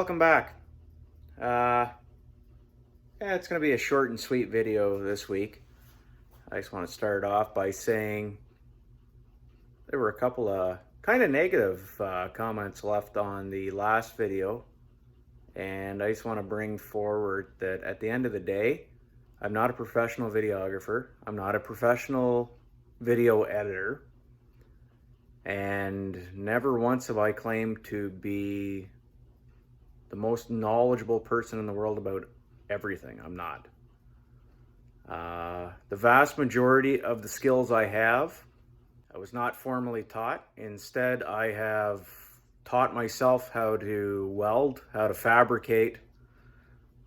welcome back. It's going to be a short and sweet video this week. I just want to start off by saying there were a couple of kind of negative comments left on the last video, and I just want to bring forward that at the end of the day, I'm not a professional videographer. I'm not a professional video editor, and never once have I claimed to be the most knowledgeable person in the world about everything. I'm not. The vast majority of the skills I have, I was not formally taught. Instead, I have taught myself how to weld, how to fabricate,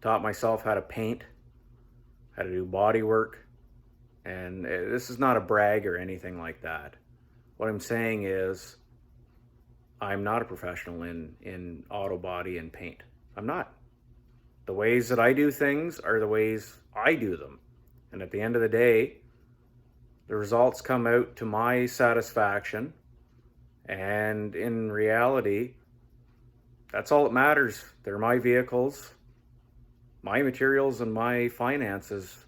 taught myself how to paint, how to do body work. And this is not a brag or anything like that. What I'm saying is, I'm not a professional in auto body and paint. I'm not. The ways that I do things are the ways I do them. And at the end of the day, the results come out to my satisfaction. And in reality, that's all that matters. They're my vehicles, my materials, and my finances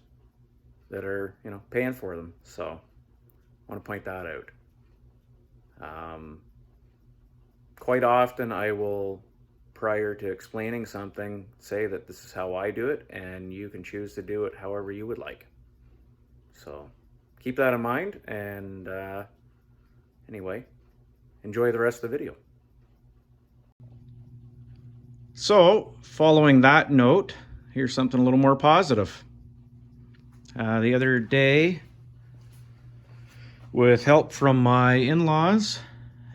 that are, paying for them. So I want to point that out. Quite often I will, prior to explaining something, say that this is how I do it, and you can choose to do it however you would like. So keep that in mind, and anyway, enjoy the rest of the video. So, following that note, here's something a little more positive. The other day, with help from my in-laws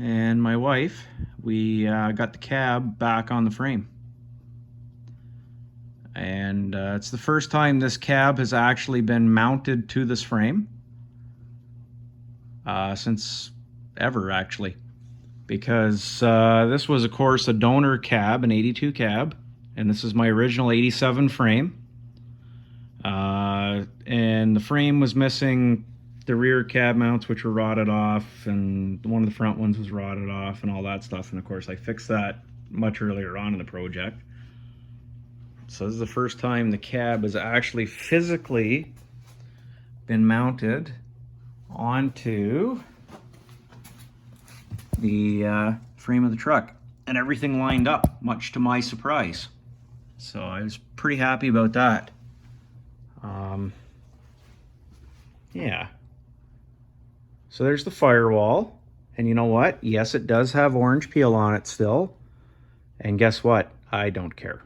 and my wife, we got the cab back on the frame. And it's the first time this cab has actually been mounted to this frame since ever, actually. Because this was, of course, a donor cab, an 82 cab, and this is my original 87 frame. And the frame was missing the rear cab mounts, which were rotted off, and one of the front ones was rotted off and all that stuff. And of course I fixed that much earlier on in the project. So this is the first time the cab has actually physically been mounted onto the frame of the truck, and everything lined up, much to my surprise. So I was pretty happy about that. Yeah. So there's the firewall, and you know what? Yes, it does have orange peel on it still. And guess what? I don't care.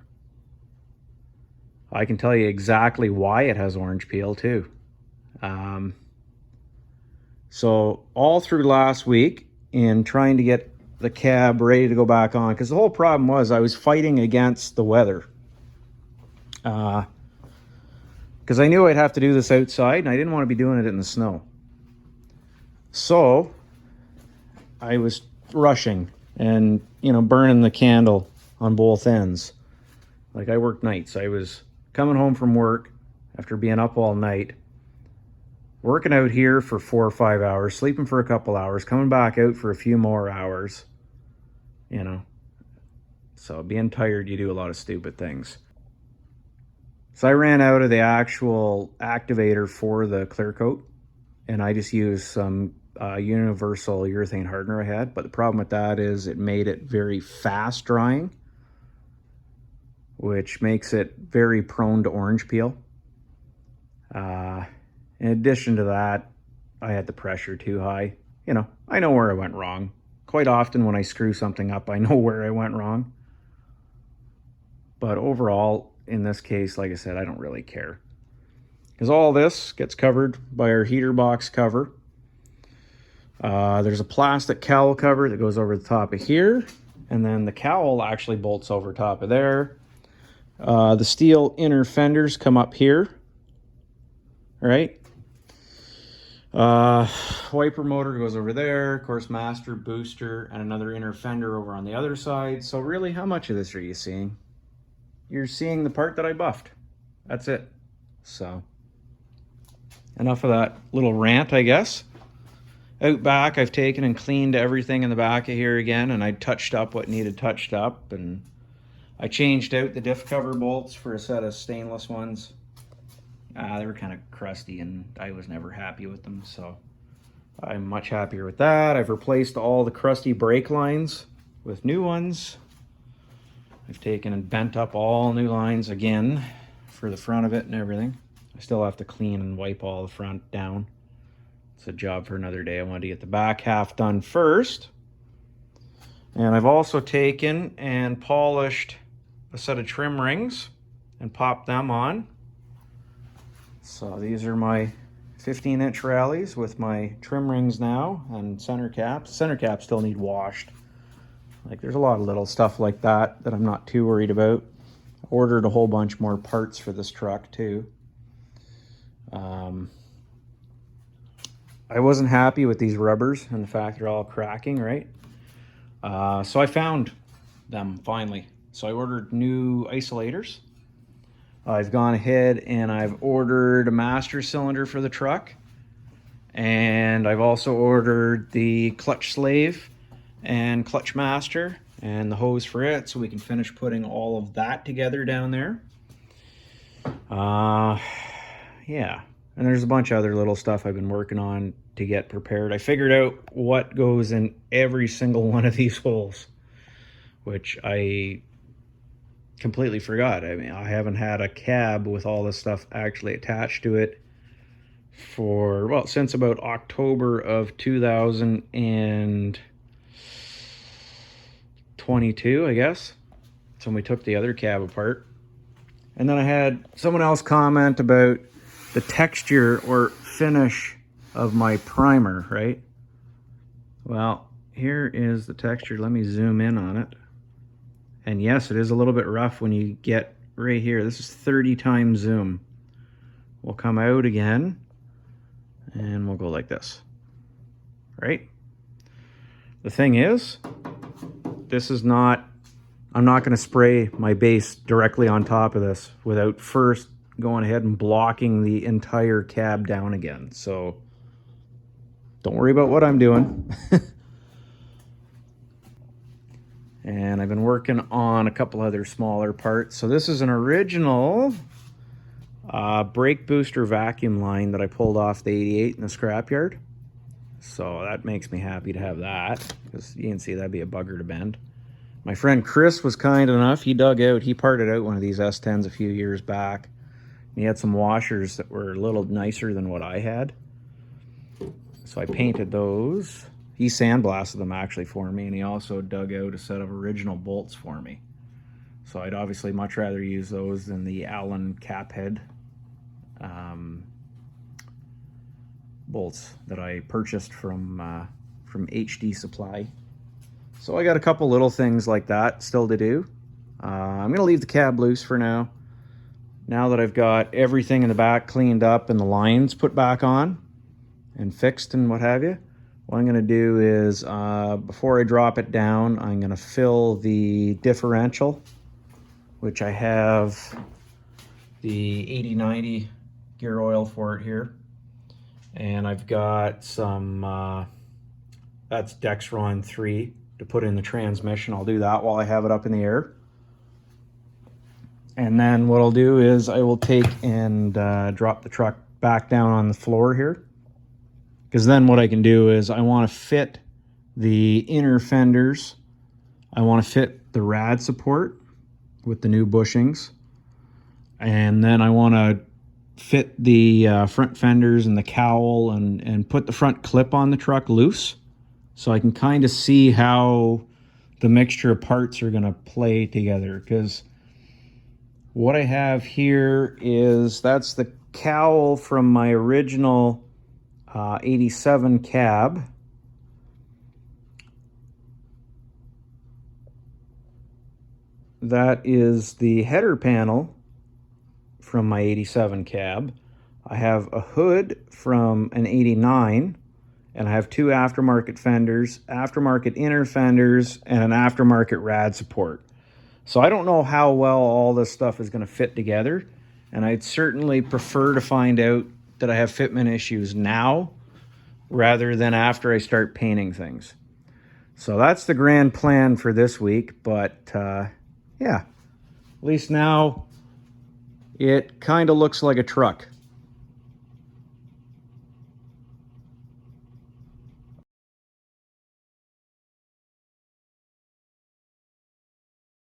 I can tell you exactly why it has orange peel too. So all through last week, in trying to get the cab ready to go back on, because the whole problem was I was fighting against the weather. Because I knew I'd have to do this outside, and I didn't want to be doing it in the snow. So I was rushing and, burning the candle on both ends. Like, I worked nights. I was coming home from work after being up all night, working out here for 4 or 5 hours, sleeping for a couple hours, coming back out for a few more hours, So being tired, you do a lot of stupid things. So I ran out of the actual activator for the clear coat, and I just used some universal urethane hardener I had. But the problem with that is it made it very fast drying, which makes it very prone to orange peel. In addition to that, I had the pressure too high. I know where I went wrong. Quite often when I screw something up, I know where I went wrong. But overall, in this case, like I said, I don't really care. Because all this gets covered by our heater box cover. There's a plastic cowl cover that goes over the top of here. And then the cowl actually bolts over top of there. The steel inner fenders come up here. Right? Wiper motor goes over there. Of course, master, booster, and another inner fender over on the other side. So really, how much of this are you seeing? You're seeing the part that I buffed. That's it. So, enough of that little rant, I guess. Out back, I've taken and cleaned everything in the back of here again, and I touched up what needed touched up, and I changed out the diff cover bolts for a set of stainless ones. They were kind of crusty and I was never happy with them, so I'm much happier with that. I've replaced all the crusty brake lines with new ones. I've taken and bent up all new lines again for the front of it and everything. I still have to clean and wipe all the front down. It's a job for another day. I wanted to get the back half done first. And I've also taken and polished a set of trim rings and popped them on. So these are my 15-inch rallies with my trim rings now and center caps. Center caps still need washed. Like, there's a lot of little stuff like that that I'm not too worried about. I ordered a whole bunch more parts for this truck too. I wasn't happy with these rubbers and the fact they're all cracking, right? So I found them finally. So I ordered new isolators. I've gone ahead and I've ordered a master cylinder for the truck. And I've also ordered the clutch slave and clutch master and the hose for it, so we can finish putting all of that together down there. Yeah, and there's a bunch of other little stuff I've been working on to get prepared. I figured out what goes in every single one of these holes, which I completely forgot. I mean, I haven't had a cab with all this stuff actually attached to it for, well, since about October of 2022, I guess. That's when we took the other cab apart. And then I had someone else comment about the texture or finish of my primer, right? Well, here is the texture. Let me zoom in on it. And yes, it is a little bit rough when you get right here. This is 30 times zoom. We'll come out again and we'll go like this, right? The thing is, this is not, I'm not going to spray my base directly on top of this without first going ahead and blocking the entire cab down again. So don't worry about what I'm doing. And I've been working on a couple other smaller parts. So this is an original brake booster vacuum line that I pulled off the 88 in the scrapyard. So that makes me happy to have that, because you can see that'd be a bugger to bend. My friend Chris was kind enough. He parted out one of these S10s a few years back. He had some washers that were a little nicer than what I had. So I painted those. He sandblasted them actually for me, and he also dug out a set of original bolts for me. So I'd obviously much rather use those than the Allen cap head bolts that I purchased from HD Supply. So I got a couple little things like that still to do. I'm gonna leave the cab loose for now. Now that I've got everything in the back cleaned up and the lines put back on and fixed and what have you, what I'm gonna do is, before I drop it down, I'm gonna fill the differential, which I have the 80/90 gear oil for it here. And I've got some, that's Dexron 3 to put in the transmission. I'll do that while I have it up in the air. And then what I'll do is I will take and drop the truck back down on the floor here. Because then what I can do is I want to fit the inner fenders. I want to fit the rad support with the new bushings. And then I want to fit the front fenders and the cowl and put the front clip on the truck loose, so I can kind of see how the mixture of parts are going to play together. Because what I have here is, that's the cowl from my original 87 cab. That is the header panel from my 87 cab. I have a hood from an 89, and I have two aftermarket fenders, aftermarket inner fenders, and an aftermarket rad support. So I don't know how well all this stuff is going to fit together, and I'd certainly prefer to find out that I have fitment issues now rather than after I start painting things. So that's the grand plan for this week, but yeah, At least now it kind of looks like a truck.